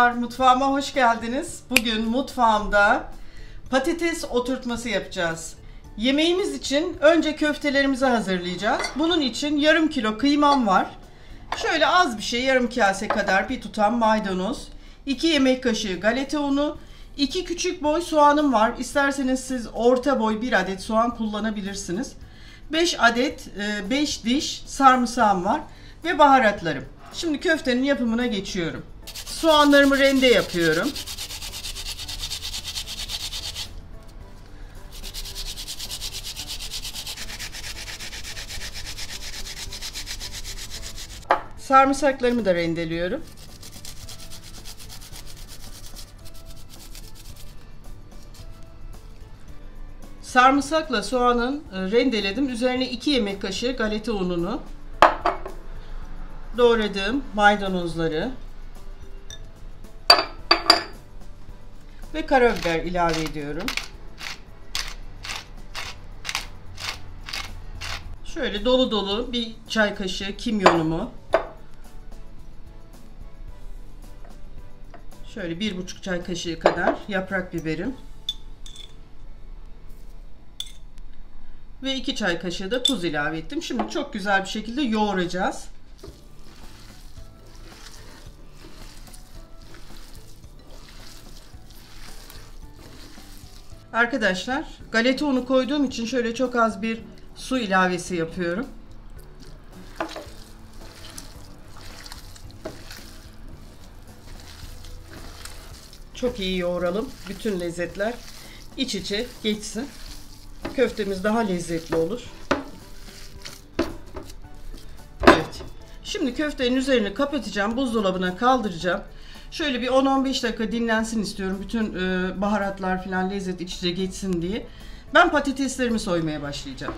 Merhabalar, mutfağıma hoş geldiniz. Bugün mutfağımda patates oturtması yapacağız. Yemeğimiz için önce köftelerimizi hazırlayacağız. Bunun için yarım kilo kıymam var. Şöyle az bir şey, yarım kase kadar bir tutam maydanoz, 2 yemek kaşığı galeta unu, 2 küçük boy soğanım var. İsterseniz siz orta boy 1 adet soğan kullanabilirsiniz. 5 diş sarımsağım var ve baharatlarım. Şimdi köftenin yapımına geçiyorum. Soğanlarımı rende yapıyorum. Sarımsaklarımı da rendeliyorum. Sarımsakla soğanın rendeledim. Üzerine 2 yemek kaşığı galeta ununu, doğradığım maydanozları ve karabiber ilave ediyorum. Şöyle dolu dolu bir çay kaşığı kimyonumu, şöyle 1,5 çay kaşığı kadar yaprak biberim ve 2 çay kaşığı da tuz ilave ettim. Şimdi çok güzel bir şekilde yoğuracağız. Arkadaşlar, galeta unu koyduğum için şöyle çok az bir su ilavesi yapıyorum. Çok iyi yoğuralım. Bütün lezzetler iç içe geçsin. Köftemiz daha lezzetli olur. Evet. Şimdi köftenin üzerini kapatacağım. Buzdolabına kaldıracağım. Şöyle bir 10-15 dakika dinlensin istiyorum. Bütün baharatlar falan lezzet iç içe geçsin diye. Ben patateslerimi soymaya başlayacağım.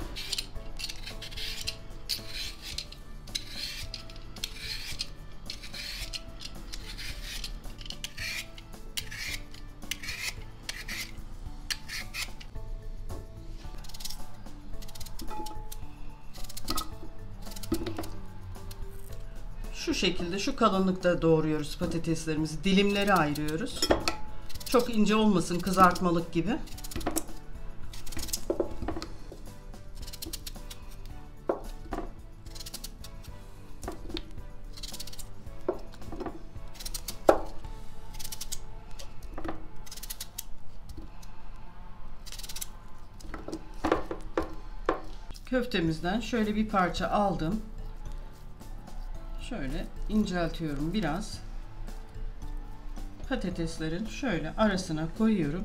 Şu şekilde, şu kalınlıkta doğruyoruz patateslerimizi. Dilimlere ayırıyoruz. Çok ince olmasın, kızartmalık gibi. Köftemizden şöyle bir parça aldım. Şöyle inceltiyorum biraz. Patateslerin şöyle arasına koyuyorum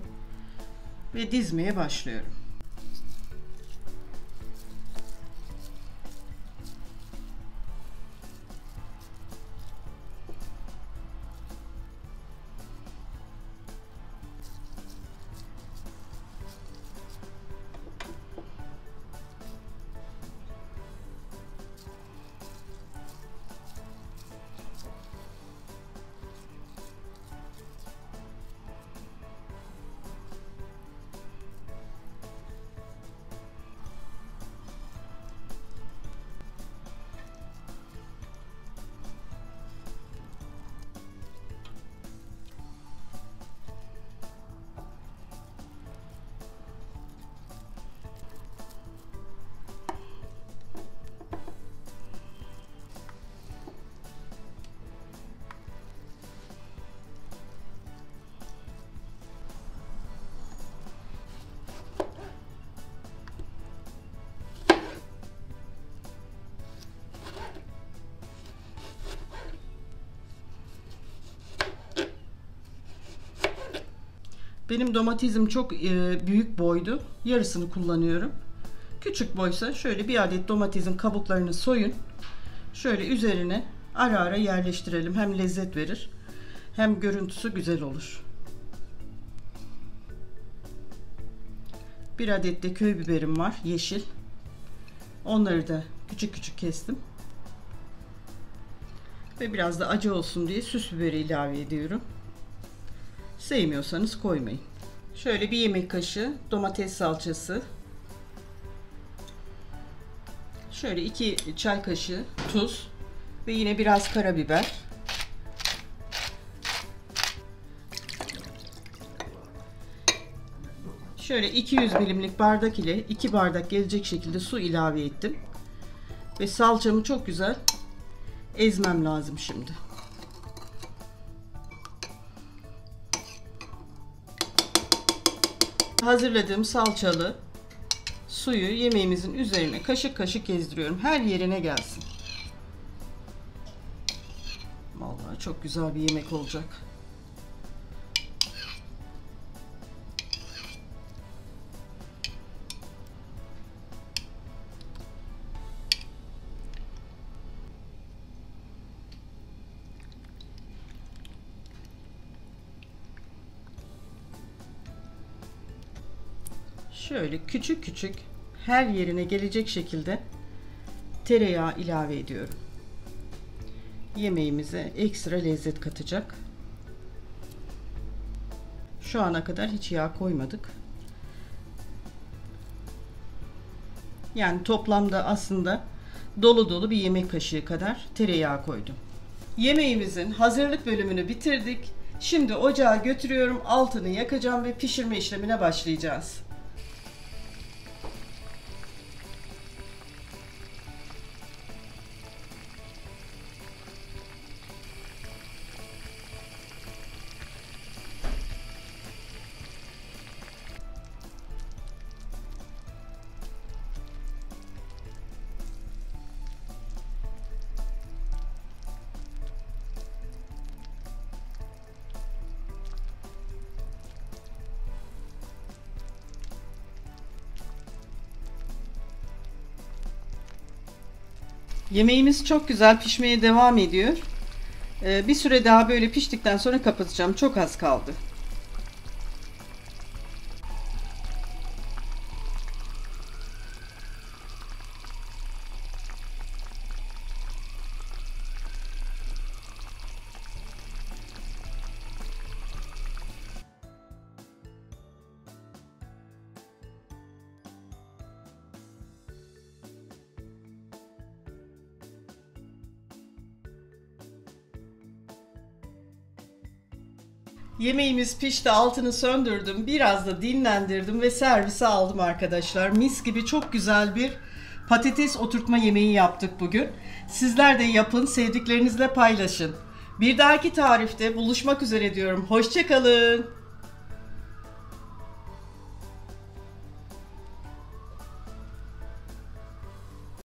ve dizmeye başlıyorum. Benim domatesim çok büyük boydu. Yarısını kullanıyorum. Küçük boysa şöyle bir adet domatesin kabuklarını soyun. Şöyle üzerine ara ara yerleştirelim. Hem lezzet verir hem görüntüsü güzel olur. Bir adet de köy biberim var, yeşil. Onları da küçük küçük kestim. Ve biraz da acı olsun diye süs biberi ilave ediyorum. Sevmiyorsanız koymayın. Şöyle bir yemek kaşığı domates salçası. Şöyle 2 çay kaşığı tuz ve yine biraz karabiber. Şöyle 200 milimlik bardak ile 2 bardak gelecek şekilde su ilave ettim. Ve salçamı çok güzel ezmem lazım şimdi. Hazırladığım salçalı suyu yemeğimizin üzerine kaşık kaşık gezdiriyorum. Her yerine gelsin. Vallahi çok güzel bir yemek olacak. Şöyle küçük küçük her yerine gelecek şekilde tereyağı ilave ediyorum. Yemeğimize ekstra lezzet katacak. Şu ana kadar hiç yağ koymadık. Yani toplamda aslında dolu dolu bir yemek kaşığı kadar tereyağı koydum. Yemeğimizin hazırlık bölümünü bitirdik. Şimdi ocağa götürüyorum. Altını yakacağım ve pişirme işlemine başlayacağız. Yemeğimiz çok güzel pişmeye devam ediyor. Bir süre daha böyle piştikten sonra kapatacağım. Çok az kaldı. Yemeğimiz pişti, altını söndürdüm, biraz da dinlendirdim ve servise aldım arkadaşlar. Mis gibi çok güzel bir patates oturtma yemeği yaptık bugün. Sizler de yapın, sevdiklerinizle paylaşın. Bir dahaki tarifte buluşmak üzere diyorum. Hoşça kalın.